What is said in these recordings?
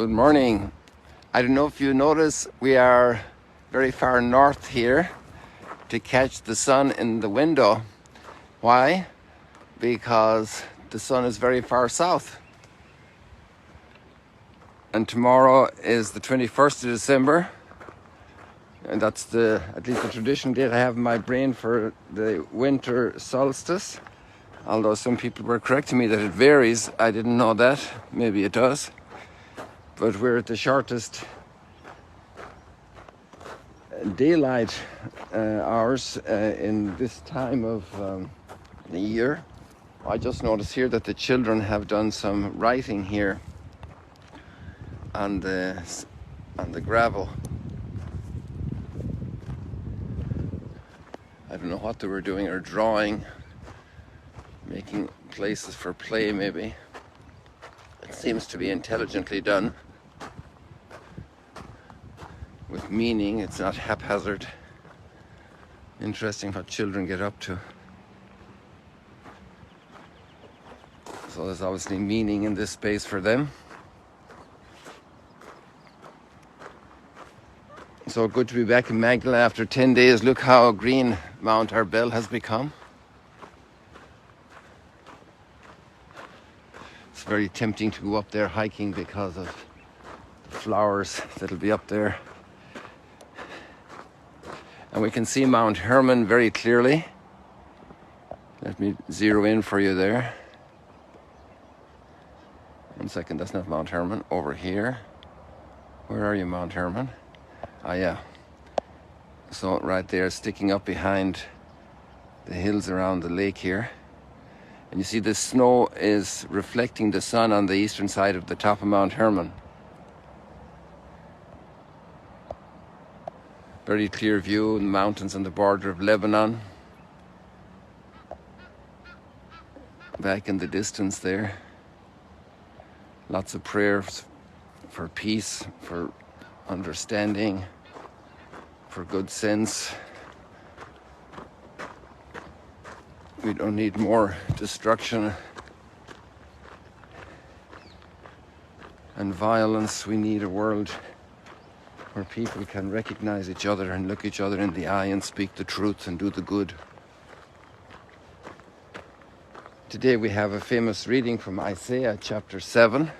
Good morning. I don't know if you notice, we are very far north here to catch the sun in the window. Why? Because the sun is very far south. And tomorrow is the 21st of December. And that's at least the traditional date I have in my brain for the winter solstice. Although some people were correcting me that it varies. I didn't know that. Maybe it does. But we're at the shortest daylight hours in this time of the year. I just noticed here that the children have done some writing here on the gravel. I don't know what they were doing, or drawing, making places for play maybe. It seems to be intelligently done, with meaning. It's not haphazard. Interesting what children get up to. So there's obviously meaning in this space for them. So good to be back in Magdala after 10 days. Look how green Mount Arbel has become. It's very tempting to go up there hiking because of the flowers that'll be up there. And we can see Mount Hermon very clearly. Let me zero in for you there. 1 second, that's not Mount Hermon. Over here. Where are you, Mount Hermon? Ah, yeah. So right there, sticking up behind the hills around the lake here. And you see the snow is reflecting the sun on the eastern side of the top of Mount Hermon. Very clear view in the mountains on the border of Lebanon. Back in the distance there. Lots of prayers for peace, for understanding, for good sense. We don't need more destruction and violence. We need a world where people can recognize each other and look each other in the eye and speak the truth and do the good. Today we have a famous reading from Isaiah chapter 7.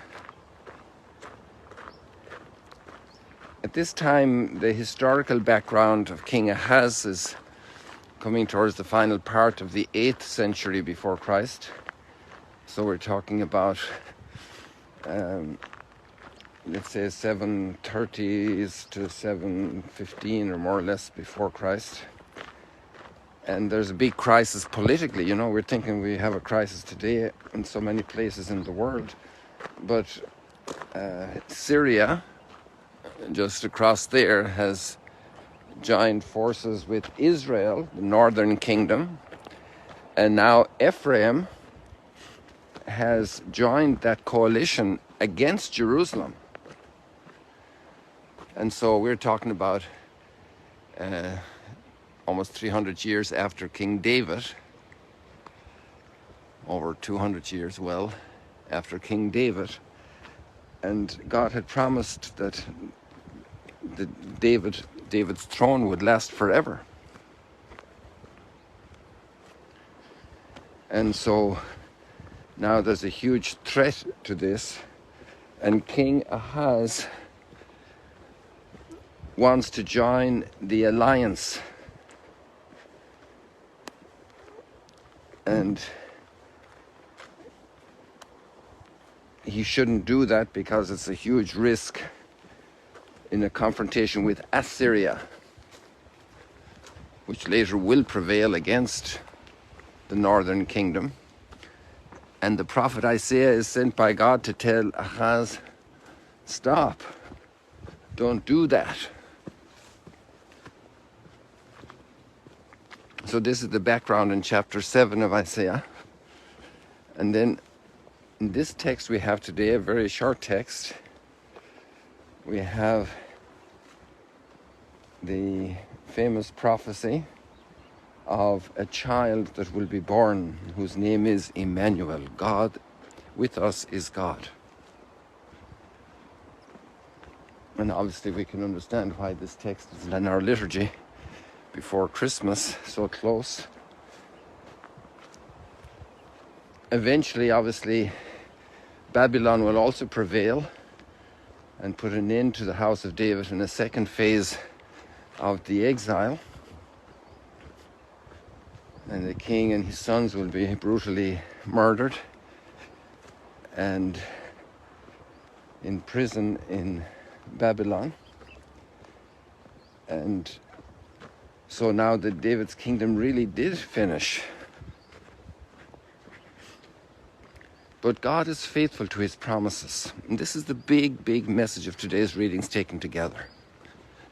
At this time, the historical background of King Ahaz is coming towards the final part of the 8th century before Christ. So we're talking about let's say 730s to 715 or more or less before Christ. And there's a big crisis politically. You know, we're thinking we have a crisis today in so many places in the world. But Syria, just across there, has joined forces with Israel, the northern kingdom. And now Ephraim has joined that coalition against Jerusalem. And so we're talking about almost 300 years after King David, over 200 years, well, after King David. And God had promised that David's throne would last forever. And so now there's a huge threat to this, and King Ahaz wants to join the alliance. And he shouldn't do that because it's a huge risk in a confrontation with Assyria, which later will prevail against the northern kingdom. And the prophet Isaiah is sent by God to tell Ahaz, stop, don't do that. So this is the background in chapter 7 of Isaiah. And then in this text we have today, a very short text, we have the famous prophecy of a child that will be born, whose name is Emmanuel. God with us is God. And obviously we can understand why this text is in our liturgy before Christmas, so close. Eventually, obviously, Babylon will also prevail and put an end to the house of David in a second phase of the exile. And the king and his sons will be brutally murdered and in prison in Babylon. And so now that David's kingdom really did finish. But God is faithful to his promises. And this is the big message of today's readings taken together.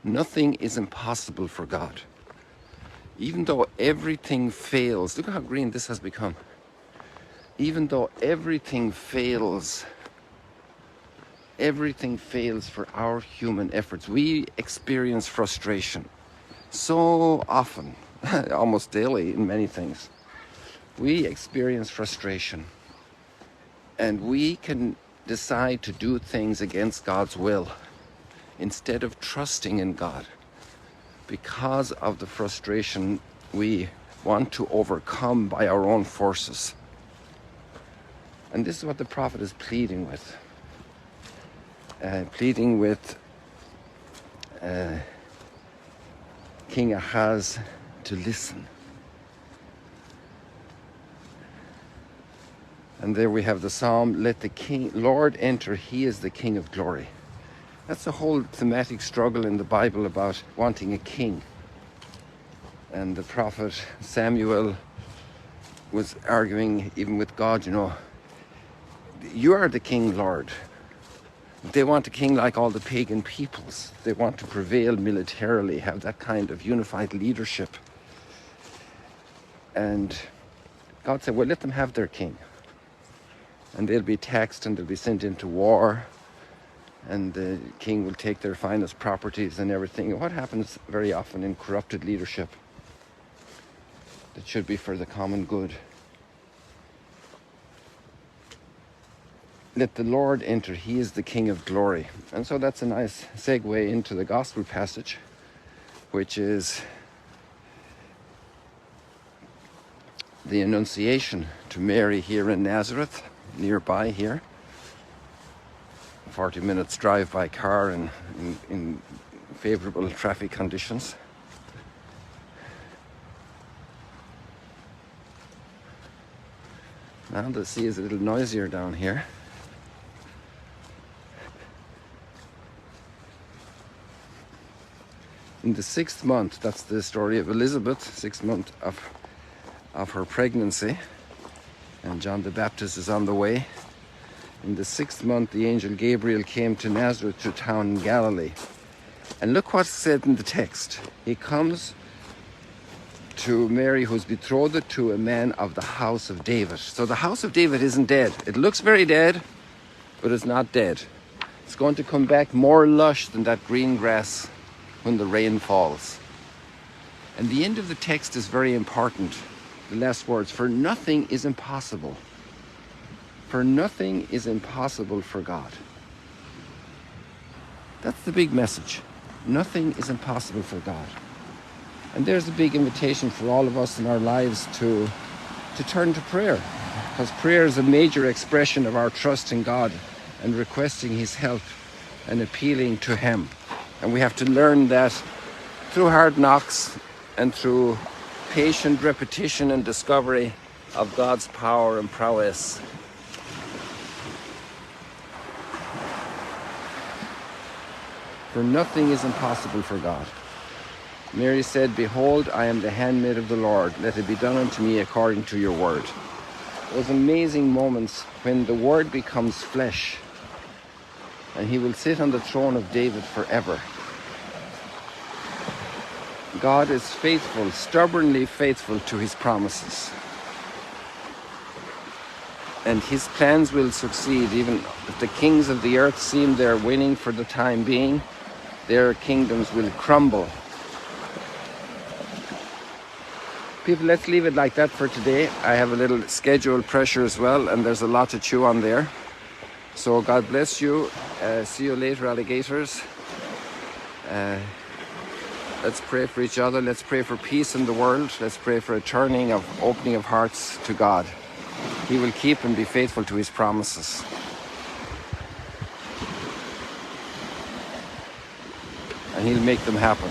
Nothing is impossible for God. Even though everything fails, look at how green this has become. Even though everything fails for our human efforts. We experience frustration so often, almost daily in many things. We experience frustration. And we can decide to do things against God's will instead of trusting in God because of the frustration we want to overcome by our own forces. And this is what the prophet is pleading with. King Ahaz to listen. And there we have the psalm, let the Lord enter, he is the King of glory. That's a whole thematic struggle in the Bible about wanting a king. And the prophet Samuel was arguing even with God, you are the king, Lord. They want a king like all the pagan peoples. They want to prevail militarily, have that kind of unified leadership. And God said, well, let them have their king. And they'll be taxed and they'll be sent into war. And the king will take their finest properties and everything. And what happens very often in corrupted leadership? That should be for the common good. Let the Lord enter, he is the King of glory. And so that's a nice segue into the gospel passage, which is the Annunciation to Mary here in Nazareth, nearby here. 40 minutes drive by car in favorable traffic conditions. Now the sea is a little noisier down here. In the 6th month, that's the story of Elizabeth, 6th month of her pregnancy, and John the Baptist is on the way. In the 6th month, the angel Gabriel came to Nazareth, to a town in Galilee. And look what's said in the text. He comes to Mary, who's betrothed to a man of the house of David. So the house of David isn't dead. It looks very dead, but it's not dead. It's going to come back more lush than that green grass when the rain falls. And the end of the text is very important. The last words, for nothing is impossible. For nothing is impossible for God. That's the big message. Nothing is impossible for God. And there's a big invitation for all of us in our lives to turn to prayer. Because prayer is a major expression of our trust in God and requesting his help and appealing to him. And we have to learn that through hard knocks and through patient repetition and discovery of God's power and prowess. For nothing is impossible for God. Mary said, behold, I am the handmaid of the Lord. Let it be done unto me according to your word. Those amazing moments when the word becomes flesh and he will sit on the throne of David forever. God is faithful, stubbornly faithful to his promises. And his plans will succeed. Even if the kings of the earth seem they're winning for the time being, their kingdoms will crumble. People, let's leave it like that for today. I have a little schedule pressure as well, and there's a lot to chew on there. So God bless you. See you later, alligators. Let's pray for each other. Let's pray for peace in the world. Let's pray for a opening of hearts to God. He will keep and be faithful to his promises. And he'll make them happen.